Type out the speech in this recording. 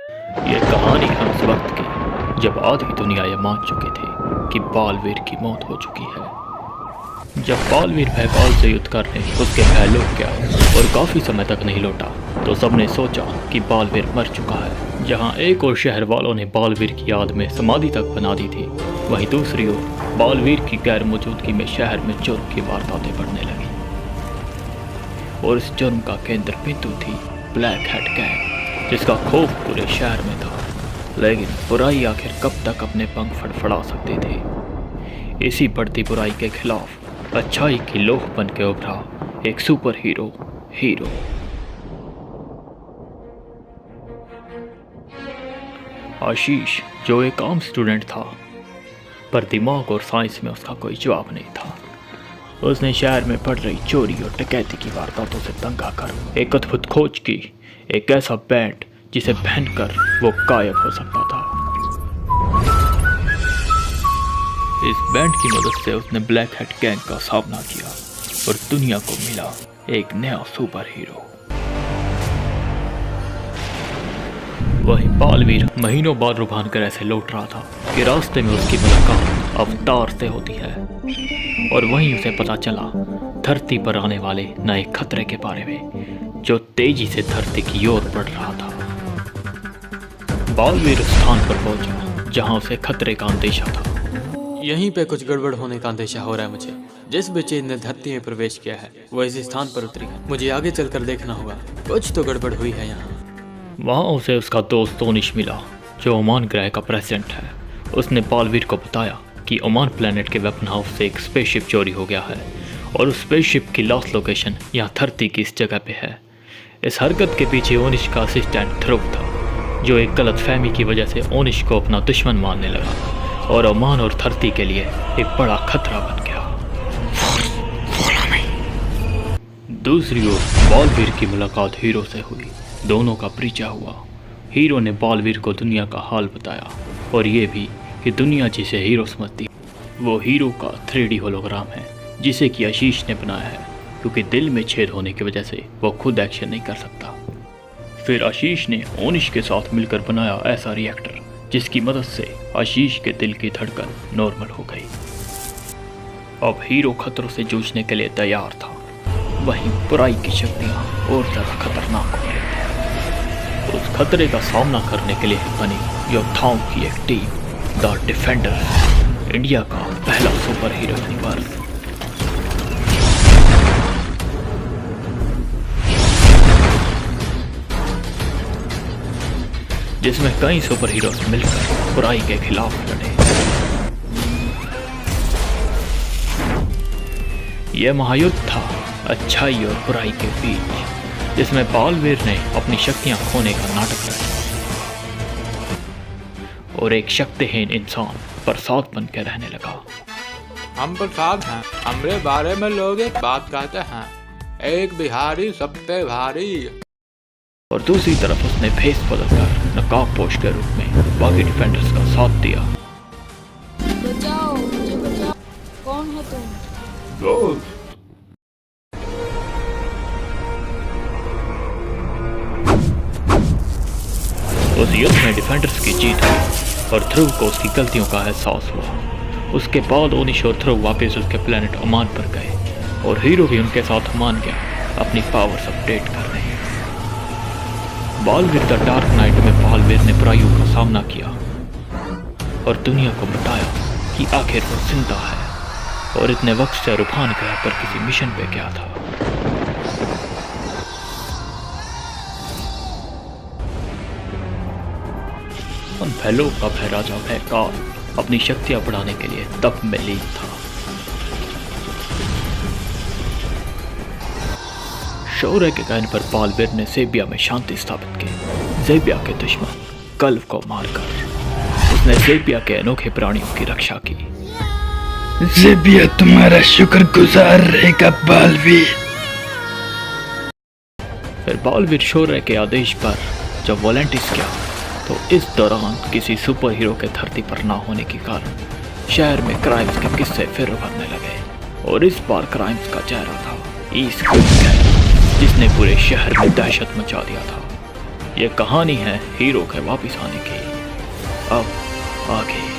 ये कहानी है उस वक्त की जब आधी दुनिया ये मान चुके थे कि बालवीर की मौत हो चुकी है। जब बालवीर भयपाल से युद्ध करने उसके भय लौट गया और काफ़ी समय तक नहीं लौटा तो सबने सोचा कि बालवीर मर चुका है। जहां एक और शहर वालों ने बालवीर की याद में समाधि तक बना दी थी, वहीं दूसरी ओर बालवीर की गैर मौजूदगी में शहर में जुर्म की वारदातें बढ़ने लगी और इस जुर्म का केंद्र बिंदु थी ब्लैक हेड गैंग, जिसका खौफ पूरे शहर में था। लेकिन बुराई आखिर कब तक अपने पंख फड़फड़ा सकते थे। इसी बढ़ती बुराई के खिलाफ अच्छाई की लोह बन के उभरा एक सुपर हीरो आशीष, जो एक आम स्टूडेंट था, पर दिमाग और साइंस में उसका कोई जवाब नहीं था। उसने शहर में बढ़ रही चोरी और डकैती की वारदातों से तंग आकर एक अद्भुत खोज की, एक ऐसा बैंड जिसे पहनकर वो गायब हो सकता था। इस बैंड की मदद से उसने ब्लैक हेड गैंग का सामना किया और दुनिया को मिला एक नया सुपर हीरो। वहीं बालवीर महीनों बाद रुभान कर ऐसे लौट रहा था कि रास्ते में उसकी मुलाकात अवतार से होती है और वहीं उसे पता चला धरती पर आने वाले नए खतरे के बारे में, जो तेजी से धरती की ओर बढ़ रहा था। बालवीर उस स्थान पर पहुंचा जहां उसे खतरे का अंदेशा था। यहीं पे कुछ गड़बड़ होने का अंदेशा हो रहा है मुझे। जिस भी चीज ने धरती में प्रवेश किया है वो इसी स्थान पर उतरी है। मुझे आगे चलकर देखना होगा, कुछ तो गड़बड़ हुई है यहाँ। वहाँ उसे उसका दोस्त ओनिश मिला, जो ओमान ग्रह का प्रेसिडेंट है। उसने बालवीर को बताया कि ओमान प्लेनेट के वेपन हाउस से एक स्पेसशिप चोरी हो गया है और उस स्पेसशिप की लास्ट लोकेशन यहाँ धरती की इस जगह पे है। इस हरकत के पीछे ओनिश का असिस्टेंट ध्रुव था, जो एक गलत फहमी की वजह से ओनिश को अपना दुश्मन मानने लगा और ओमान और धरती के लिए एक बड़ा खतरा बन गया। दूसरी ओर बालवीर की मुलाकात हीरो से हुई। दोनों का परिचय हुआ। हीरो ने बालवीर को दुनिया का हाल बताया और ये भी कि दुनिया जिसे हीरो समझती है वो हीरो का 3D होलोग्राम है, जिसे कि आशीष ने बनाया है, क्योंकि दिल में छेद होने की वजह से वो खुद एक्शन नहीं कर सकता। फिर आशीष ने ओनिश के साथ मिलकर बनाया ऐसा रिएक्टर जिसकी मदद से आशीष के दिल की धड़कन नॉर्मल हो गई। अब हीरो खतरों से जूझने के लिए तैयार था। वहीं बुराई की शक्तियां और ज्यादा खतरनाक हो रही थी। उस खतरे का सामना करने के लिए बनी योद्धाओं की एक टीम, द डिफेंडर्स, इंडिया का पहला सुपर हीरो यूनिवर्स। जिसमें कई सुपर हीरोज मिलकर बुराई के खिलाफ लड़े। यह महायुद्ध था अच्छाई और बुराई के बीच, जिसमें बालवीर ने अपनी शक्तियां खोने का नाटक रचा और एक शक्तिहीन इंसान प्रसाद बन के रहने लगा। हम प्रसाद हैं, हमरे बारे में लोग एक बात कहते हैं, एक बिहारी सब पे भारी। और दूसरी तरफ उसने भेस बदलकर नकाबपोश के रूप में बाकी डिफेंडर्स का साथ दिया। बचाओ, मुझे बचाओ। कौन हो तुम? उस युद्ध में डिफेंडर्स की जीत हुई और ध्रुव को उसकी गलतियों का एहसास हुआ। उसके बाद ओनिश और ध्रुव वापस उसके प्लेनेट ओमान पर गए और हीरो भी उनके साथ ओमान गया अपनी पावर्स अपडेट करने। बालवीर द डार्क नाइट में बालवीर ने बुराइयों का सामना किया और दुनिया को बताया कि आखिर वो जिंदा है और इतने वक्त से रुभान ग्रह पर किसी मिशन पे गया था। उन भैलों का भय राजा भयकाल अपनी शक्तियां बढ़ाने के लिए तप में लीन था। शौर्य के कहने पर बालवीर ने ज़ेबिया में शांति स्थापित की। ज़ेबिया के दुश्मन कल्व को मारकर उसने ज़ेबिया के अनोखे प्राणियों की रक्षा की। ज़ेबिया तुम्हारा शुक्रगुजार रहेगा बालवीर। फिर बालवीर शौर्य के आदेश पर जब वॉलेंटिस गया तो इस दौरान किसी सुपर हीरो के धरती पर ना होने के कारण शहर में क्राइम्स के किस्से फिर उभरने लगे और इस बार क्राइम्स का चेहरा था ईस्ट, जिसने पूरे शहर में दहशत मचा दिया था। ये कहानी है हीरो के वापस आने की। अब आगे